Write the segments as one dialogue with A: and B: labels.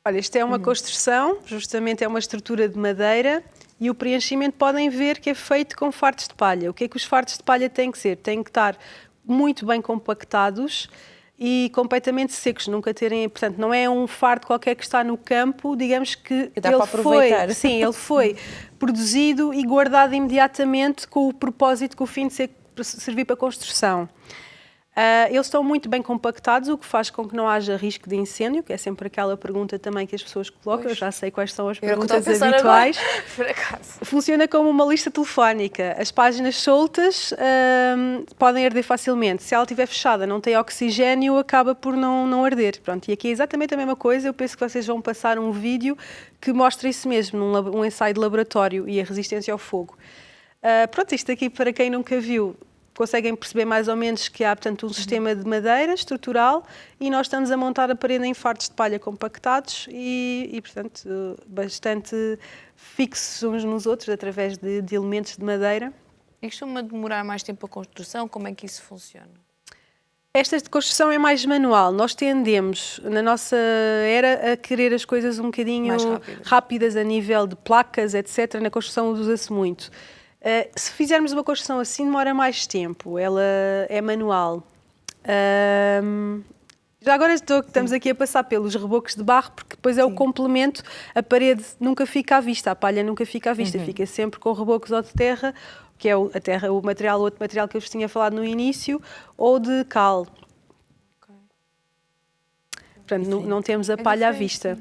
A: Olha, isto é uma construção, justamente é uma estrutura de madeira e o preenchimento podem ver que é feito com fardos de palha. O que é que os fardos de palha têm que ser? Têm que estar muito bem compactados e completamente secos, nunca terem, portanto, não é um fardo qualquer que está no campo, digamos que
B: dá para aproveitar.
A: ele foi produzido e guardado imediatamente com o propósito, com o fim de servir para construção. Eles estão muito bem compactados, o que faz com que não haja risco de incêndio, que é sempre aquela pergunta também que as pessoas colocam.
B: Pois.
A: Eu já sei quais são as
B: Era o que eu
A: perguntas
B: estava a pensar
A: habituais.
B: agora, por acaso.
A: Funciona como uma lista telefónica. As páginas soltas podem arder facilmente. Se ela estiver fechada, não tem oxigênio, acaba por não arder. Pronto, e aqui é exatamente a mesma coisa. Eu penso que vocês vão passar um vídeo que mostra isso mesmo, um ensaio de laboratório e a resistência ao fogo. Pronto, isto aqui, para quem nunca viu, conseguem perceber mais ou menos que há, portanto, um sistema de madeira estrutural e nós estamos a montar a parede em fardos de palha compactados e portanto, bastante fixos uns nos outros através de elementos de madeira.
B: E costuma demorar mais tempo a construção? Como é que isso funciona?
A: Esta de construção é mais manual. Nós tendemos, na nossa era, a querer as coisas um bocadinho
B: Mais
A: rápidas a nível de placas, etc. Na construção usa-se muito. Se fizermos uma construção assim, demora mais tempo. Ela é manual. Já agora estamos aqui a passar pelos rebocos de barro, porque depois é o complemento. A parede nunca fica à vista, a palha nunca fica à vista, fica sempre com rebocos ou de terra, que é a terra, o material, outro material que eu vos tinha falado no início, ou de cal. Portanto, não temos a palha à vista.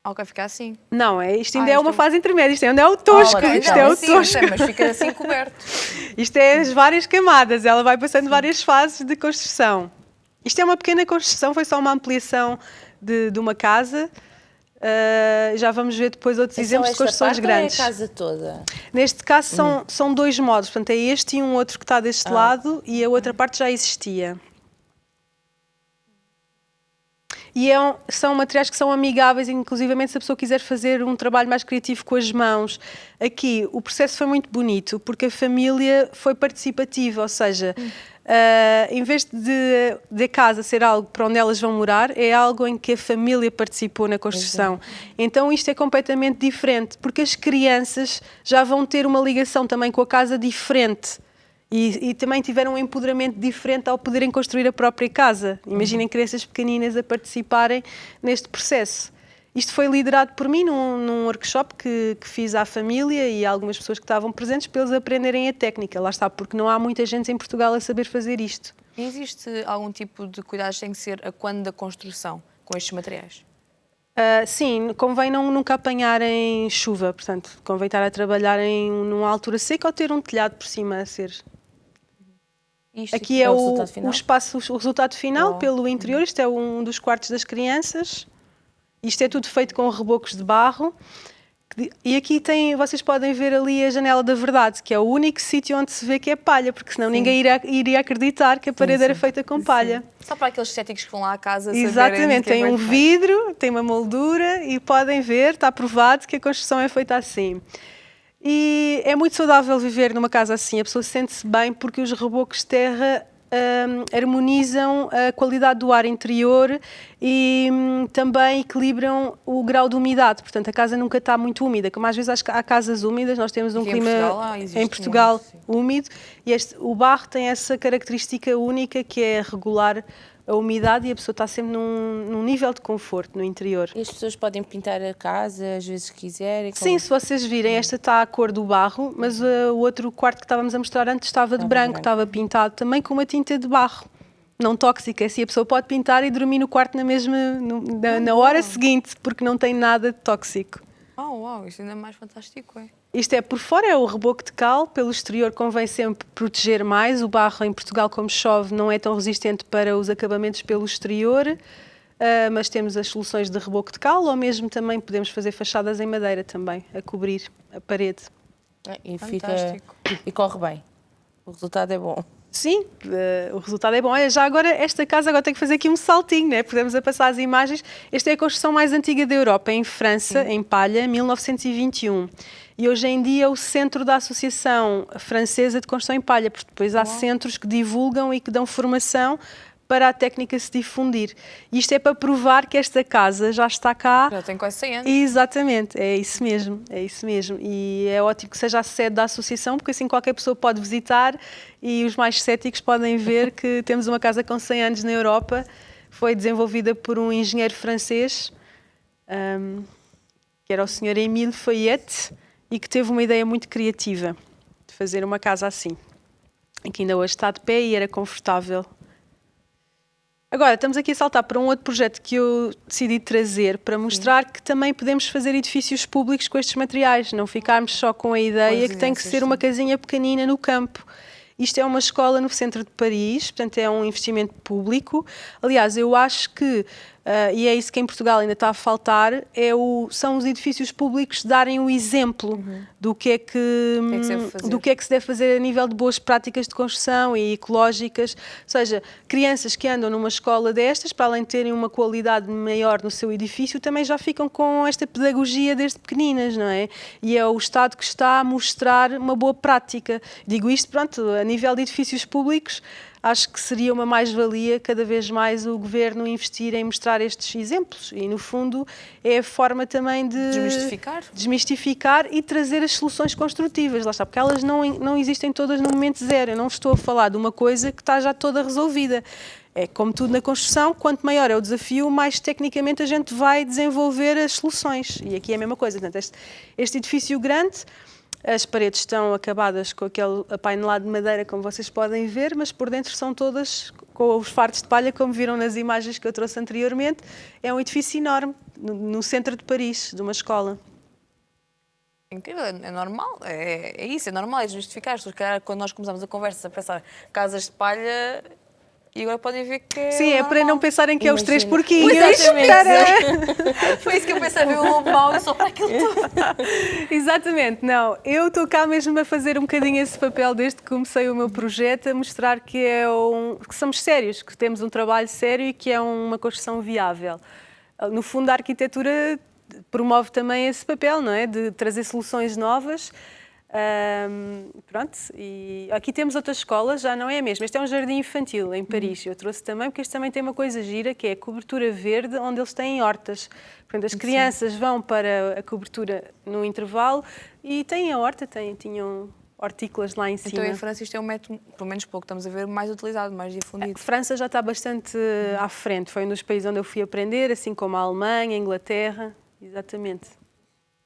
B: Algo vai ficar assim?
A: Não, isto ainda é uma fase intermédia, isto ainda é o tosco, isto é o tosco.
B: Mas fica assim coberto.
A: Isto é as várias camadas, ela vai passando várias fases de construção. Isto é uma pequena construção, foi só uma ampliação de uma casa. Já vamos ver depois outros exemplos de construções grandes.
C: É a casa toda?
A: Neste caso são dois modos, portanto é este e um outro que está deste lado e a outra parte já existia. E são materiais que são amigáveis, inclusivamente se a pessoa quiser fazer um trabalho mais criativo com as mãos. Aqui o processo foi muito bonito, porque a família foi participativa, ou seja, em vez de a casa ser algo para onde elas vão morar, é algo em que a família participou na construção. Então isto é completamente diferente, porque as crianças já vão ter uma ligação também com a casa diferente. E também tiveram um empoderamento diferente ao poderem construir a própria casa. Imaginem crianças pequeninas a participarem neste processo. Isto foi liderado por mim num workshop que fiz à família e algumas pessoas que estavam presentes para eles aprenderem a técnica. Lá está, porque não há muita gente em Portugal a saber fazer isto.
B: Existe algum tipo de cuidados que tem que ser a quando da construção com estes materiais?
A: Sim, convém nunca apanhar em chuva, portanto, convém estar a trabalhar numa altura seca ou ter um telhado por cima a ser. Aqui é o espaço, o resultado final pelo interior. Isto é um dos quartos das crianças. Isto é tudo feito com rebocos de barro. E aqui vocês podem ver ali a janela da verdade, que é o único sítio onde se vê que é palha, porque senão ninguém iria acreditar que a parede era feita com palha.
B: Só para aqueles céticos que vão lá à casa
A: Exatamente, tem um vidro, tem uma moldura e podem ver, está provado que a construção é feita assim. E é muito saudável viver numa casa assim, a pessoa sente-se bem porque os rebocos de terra harmonizam a qualidade do ar interior e também equilibram o grau de umidade. Portanto, a casa nunca está muito úmida, como às vezes há casas úmidas, nós temos um clima em Portugal úmido e o barro tem essa característica única que é regular a umidade e a pessoa está sempre num nível de conforto no interior.
C: E as pessoas podem pintar a casa, às vezes quiserem?
A: Sim, se vocês virem, esta está a cor do barro, mas o outro quarto que estávamos a mostrar antes estava de branco, estava pintado também com uma tinta de barro, não tóxica. Assim a pessoa pode pintar e dormir no quarto na hora seguinte, porque não tem nada de tóxico.
B: Uau, isso ainda é mais fantástico, é?
A: Isto é por fora, é o reboco de cal, pelo exterior convém sempre proteger mais. O barro em Portugal, como chove, não é tão resistente para os acabamentos pelo exterior, mas temos as soluções de reboco de cal, ou mesmo também podemos fazer fachadas em madeira também, a cobrir a parede.
C: E corre bem, o resultado é bom.
A: Sim, o resultado é bom. Olha, já agora, esta casa, agora tenho que fazer aqui um saltinho, né? Podemos passar as imagens. Esta é a construção mais antiga da Europa, em França, em palha, 1921. E hoje em dia é o centro da Associação Francesa de Construção em Palha, porque depois há centros que divulgam e que dão formação para a técnica se difundir. Isto é para provar que esta casa já está cá.
B: Já tem quase 100 anos.
A: Exatamente, é isso mesmo, é isso mesmo. E é ótimo que seja a sede da associação, porque assim qualquer pessoa pode visitar e os mais céticos podem ver que temos uma casa com 100 anos na Europa. Foi desenvolvida por um engenheiro francês, que era o Sr. Émile Fayette, e que teve uma ideia muito criativa de fazer uma casa assim, que ainda hoje está de pé e era confortável. Agora, estamos aqui a saltar para um outro projeto que eu decidi trazer para mostrar que também podemos fazer edifícios públicos com estes materiais, não ficarmos só com a ideia que tem que ser uma casinha pequenina no campo. Isto é uma escola no centro de Paris, portanto é um investimento público. Aliás, eu acho que, e é isso que em Portugal ainda está a faltar, são os edifícios públicos darem o exemplo do que é que se deve fazer a nível de boas práticas de construção e ecológicas. Ou seja, crianças que andam numa escola destas, para além de terem uma qualidade maior no seu edifício, também já ficam com esta pedagogia desde pequeninas, não é? E é o Estado que está a mostrar uma boa prática. Digo isto, pronto, a nível de edifícios públicos, acho que seria uma mais-valia cada vez mais o Governo investir em mostrar estes exemplos e, no fundo, é a forma também de desmistificar e trazer as soluções construtivas, lá está, porque elas não existem todas no momento zero. Eu não estou a falar de uma coisa que está já toda resolvida. É como tudo na construção, quanto maior é o desafio, mais tecnicamente a gente vai desenvolver as soluções. E aqui é a mesma coisa. Portanto, este edifício grande, as paredes estão acabadas com aquele apainelado de madeira, como vocês podem ver, mas por dentro são todas com os fardos de palha, como viram nas imagens que eu trouxe anteriormente. É um edifício enorme, no centro de Paris, de uma escola.
B: Incrível, é normal, é isso, é normal, é justificar. Quando nós começamos a conversa a pensar casas de palha, e agora podem ver que é
A: sim, é
B: normal.
A: para não pensarem que é os três porquinhos.
B: Exatamente. Foi isso que eu pensei, ver o lobo mau e só para aquilo tudo.
A: Exatamente, não. Eu estou cá mesmo a fazer um bocadinho esse papel desde que comecei o meu projeto, a mostrar que, que somos sérios, que temos um trabalho sério e que é uma construção viável. No fundo, a arquitetura promove também esse papel, não é? De trazer soluções novas. Pronto, e aqui temos outras escolas, já não é a mesma. Este é um jardim infantil em Paris. Eu trouxe também, porque este também tem uma coisa gira, que é a cobertura verde, onde eles têm hortas. Portanto, as crianças vão para a cobertura no intervalo e têm a horta, tinham hortícolas lá em cima.
B: Então, em França, isto é um método, pelo menos pouco, estamos a ver, mais utilizado, mais difundido.
A: A França já está bastante à frente. Foi um dos países onde eu fui aprender, assim como a Alemanha, a Inglaterra. Exatamente.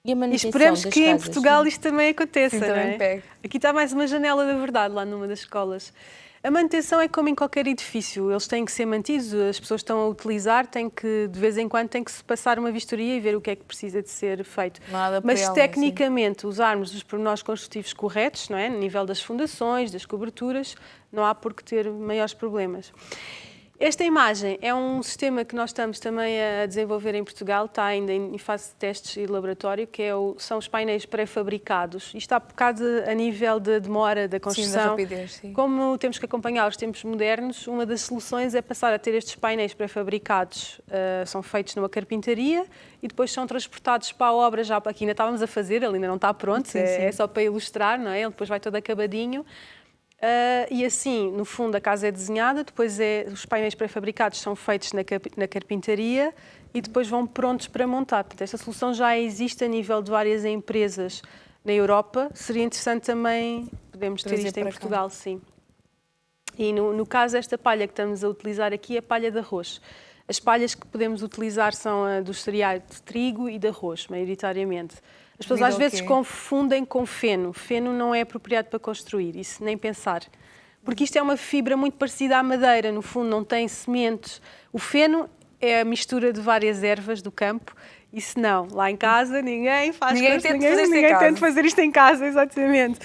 C: E
A: esperemos que
C: casas,
A: em Portugal isto também aconteça,
B: sim,
A: não é?
B: pego.
A: Aqui está mais uma janela da verdade, lá numa das escolas. A manutenção é como em qualquer edifício, eles têm que ser mantidos, as pessoas estão a utilizar, de vez em quando tem que se passar uma vistoria e ver o que é que precisa de ser feito. Mas tecnicamente, usarmos os pormenores construtivos corretos, não é? No nível das fundações, das coberturas, não há por que ter maiores problemas. Esta imagem é um sistema que nós estamos também a desenvolver em Portugal, está ainda em fase de testes e laboratório, que são os painéis pré-fabricados. Isto está por causa a nível de demora da construção.
B: Sim, da rapidez, sim.
A: Como temos que acompanhar os tempos modernos, uma das soluções é passar a ter estes painéis pré-fabricados, são feitos numa carpintaria e depois são transportados para a obra, já aqui ainda estávamos a fazer, ele ainda não está pronto, sim, é só para ilustrar, não é? Ele depois vai todo acabadinho. E assim, no fundo, a casa é desenhada, depois os painéis pré-fabricados são feitos na carpintaria e depois vão prontos para montar. Portanto, esta solução já existe a nível de várias empresas na Europa. Seria interessante também podermos ter isto em Portugal, sim. E no caso, esta palha que estamos a utilizar aqui é a palha de arroz. As palhas que podemos utilizar são a dos cereais de trigo e de arroz, maioritariamente. As pessoas às vezes confundem com feno. Feno não é apropriado para construir, isso nem pensar. Porque isto é uma fibra muito parecida à madeira, no fundo não tem sementes. O feno é a mistura de várias ervas do campo. Isso não, lá em casa ninguém faz ninguém tenta fazer isto em casa, exatamente.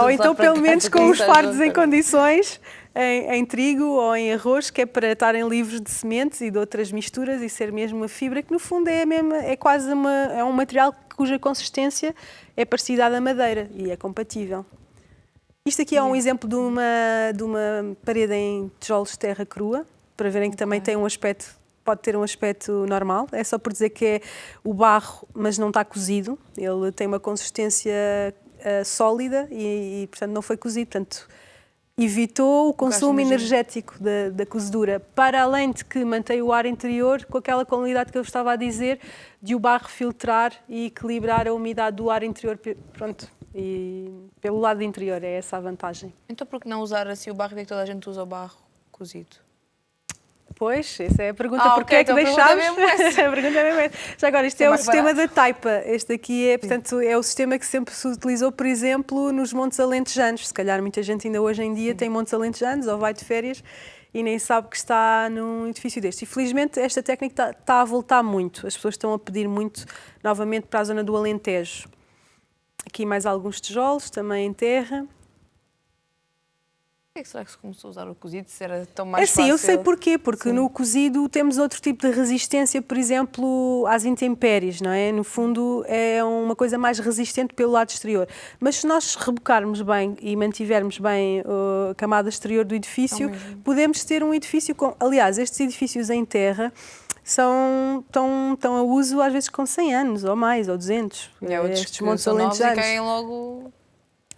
A: Ou então pelo menos com os fardos em condições, em trigo ou em arroz, que é para estarem livres de sementes e de outras misturas e ser mesmo uma fibra que no fundo é quase um material cuja consistência é parecida à da madeira e é compatível. Isto aqui é um exemplo de uma parede em tijolos de terra crua, para verem que também tem pode ter um aspecto normal. É só por dizer que é o barro, mas não está cozido. Ele tem uma consistência sólida e, portanto, não foi cozido. Portanto, evitou o consumo
B: imagino.
A: energético da cozedura, para além de que mantém o ar interior com aquela qualidade que eu estava a dizer, de o barro filtrar e equilibrar a umidade do ar interior, pronto, e pelo lado interior, é essa a vantagem.
B: Então por que não usar assim o barro? Porque toda a gente usa o barro cozido.
A: Pois, essa é a pergunta.
B: Ah,
A: Porquê
B: ok,
A: é que
B: então a pergunta é
A: deixámos?
B: mesmo essa.
A: A pergunta é mesmo essa. Já agora, isto
B: É
A: é o
B: mais
A: sistema
B: barato.
A: da taipa. Este aqui é, portanto, é o sistema que sempre se utilizou, por exemplo, nos Montes Alentejanos. Se calhar muita gente ainda hoje em dia tem Montes Alentejanos ou vai de férias e nem sabe que está num edifício deste. E felizmente esta técnica está a voltar muito. As pessoas estão a pedir muito novamente para a zona do Alentejo. Aqui mais alguns tijolos, também em terra.
B: Por que será que se começou a usar o cozido se era tão mais
A: É sim,
B: fácil?
A: eu sei porquê, porque
B: Sim.
A: no cozido temos outro tipo de resistência, por exemplo, às intempéries, não é? No fundo é uma coisa mais resistente pelo lado exterior. Mas se nós rebocarmos bem e mantivermos bem a camada exterior do edifício, podemos ter um edifício com... Aliás, estes edifícios em terra estão a uso às vezes com 100 anos ou mais, ou 200.
B: É, outros
A: Estes
B: que
A: montes
B: são novos e
A: alentejanos.
B: caem logo...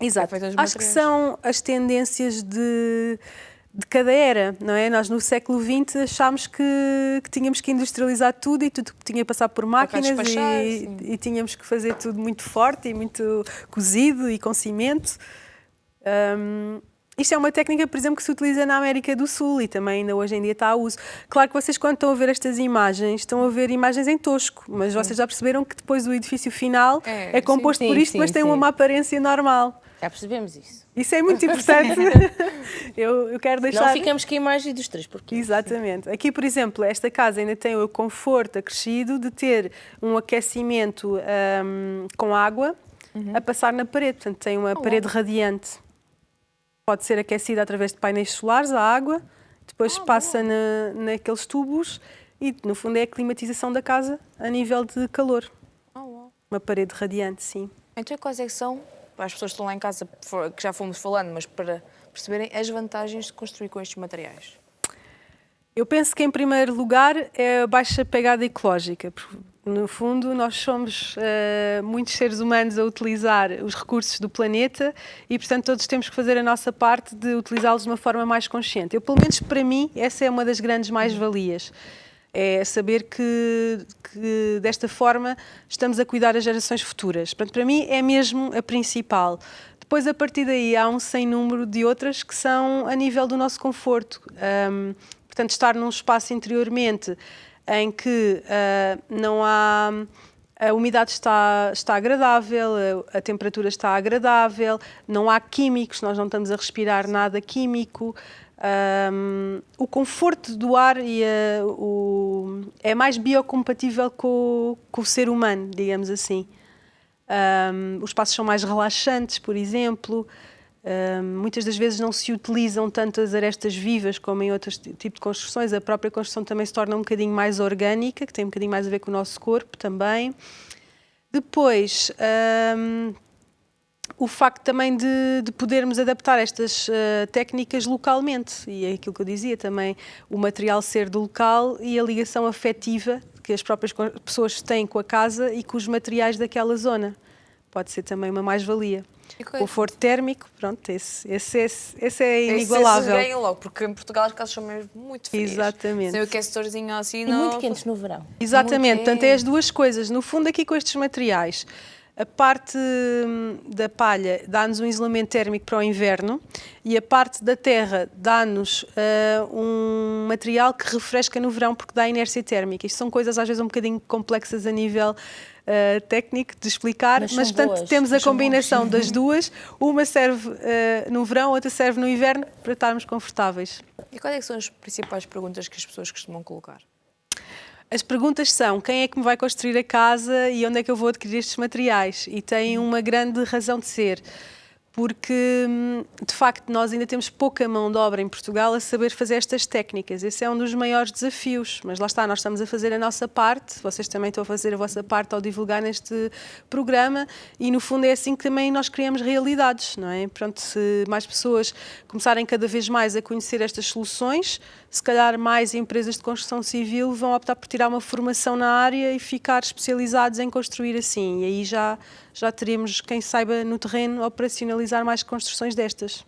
A: Exato.
B: É feito dos
A: Acho que
B: materiais.
A: são as tendências de cada era, não é? Nós no século XX achámos que tínhamos que industrializar tudo e tudo tinha que passar por máquinas
B: despachar, sim.
A: e tínhamos que fazer tudo muito forte e muito cozido e com cimento. Isto é uma técnica, por exemplo, que se utiliza na América do Sul e também ainda hoje em dia está a uso. Claro que vocês, quando estão a ver estas imagens, estão a ver imagens em tosco, mas vocês já perceberam que depois o edifício final é composto
C: sim.
A: por isto,
C: Sim,
A: mas tem
C: sim.
A: uma aparência normal.
C: Já percebemos isso.
A: Isso é muito importante. eu quero deixar...
C: Não ficamos com a imagem dos três porquês.
A: Exatamente. Aqui, por exemplo, esta casa ainda tem o conforto acrescido de ter um aquecimento com água a passar na parede. Portanto, tem uma parede radiante. Pode ser aquecida através de painéis solares, a água, depois passa naqueles tubos e, no fundo, é a climatização da casa a nível de calor. Uma parede radiante, sim.
B: Então, quais é que são, para as pessoas que estão lá em casa, que já fomos falando, mas para perceberem as vantagens de construir com estes materiais?
A: Eu penso que, em primeiro lugar, é a baixa pegada ecológica. No fundo, nós somos muitos seres humanos a utilizar os recursos do planeta e, portanto, todos temos que fazer a nossa parte de utilizá-los de uma forma mais consciente. Eu, pelo menos para mim, essa é uma das grandes mais-valias. É saber que desta forma estamos a cuidar das gerações futuras. Portanto, para mim é mesmo a principal. Depois, a partir daí, há um sem número de outras que são a nível do nosso conforto. Portanto, estar num espaço interiormente em que não há... A umidade está agradável, a temperatura está agradável, não há químicos, nós não estamos a respirar nada químico. O conforto do ar é mais biocompatível com o ser humano, digamos assim. Os espaços são mais relaxantes, por exemplo. Muitas das vezes não se utilizam tanto as arestas vivas como em outros tipos de construções. A própria construção também se torna um bocadinho mais orgânica, que tem um bocadinho mais a ver com o nosso corpo também. Depois, o facto também de podermos adaptar estas técnicas localmente. E é aquilo que eu dizia também, o material ser do local e a ligação afetiva que as próprias pessoas têm com a casa e com os materiais daquela zona. Pode ser também uma mais-valia. Conforto térmico, pronto, esse é inigualável.
B: Esse logo, porque em Portugal as casas são mesmo muito frias.
A: Exatamente.
B: Sem o aquecedorzinho assim,
C: E
B: não...
C: muito quentes no verão.
A: Exatamente,
B: Muito
A: portanto é as duas coisas. No fundo, aqui com estes materiais, a parte da palha dá-nos um isolamento térmico para o inverno e a parte da terra dá-nos um material que refresca no verão porque dá inércia térmica. Isto são coisas às vezes um bocadinho complexas a nível técnico de explicar, mas portanto temos a combinação das duas. Uma serve no verão, outra serve no inverno para estarmos confortáveis.
B: E quais é que são as principais perguntas que as pessoas costumam colocar?
A: As perguntas são: quem é que me vai construir a casa e onde é que eu vou adquirir estes materiais? E tem uma grande razão de ser, porque de facto nós ainda temos pouca mão de obra em Portugal a saber fazer estas técnicas. Esse é um dos maiores desafios, mas lá está, nós estamos a fazer a nossa parte, vocês também estão a fazer a vossa parte ao divulgar neste programa e no fundo é assim que também nós criamos realidades, não é? Pronto, se mais pessoas começarem cada vez mais a conhecer estas soluções, se calhar mais empresas de construção civil vão optar por tirar uma formação na área e ficar especializados em construir assim. E aí já teremos quem saiba no terreno operacionalizar mais construções destas.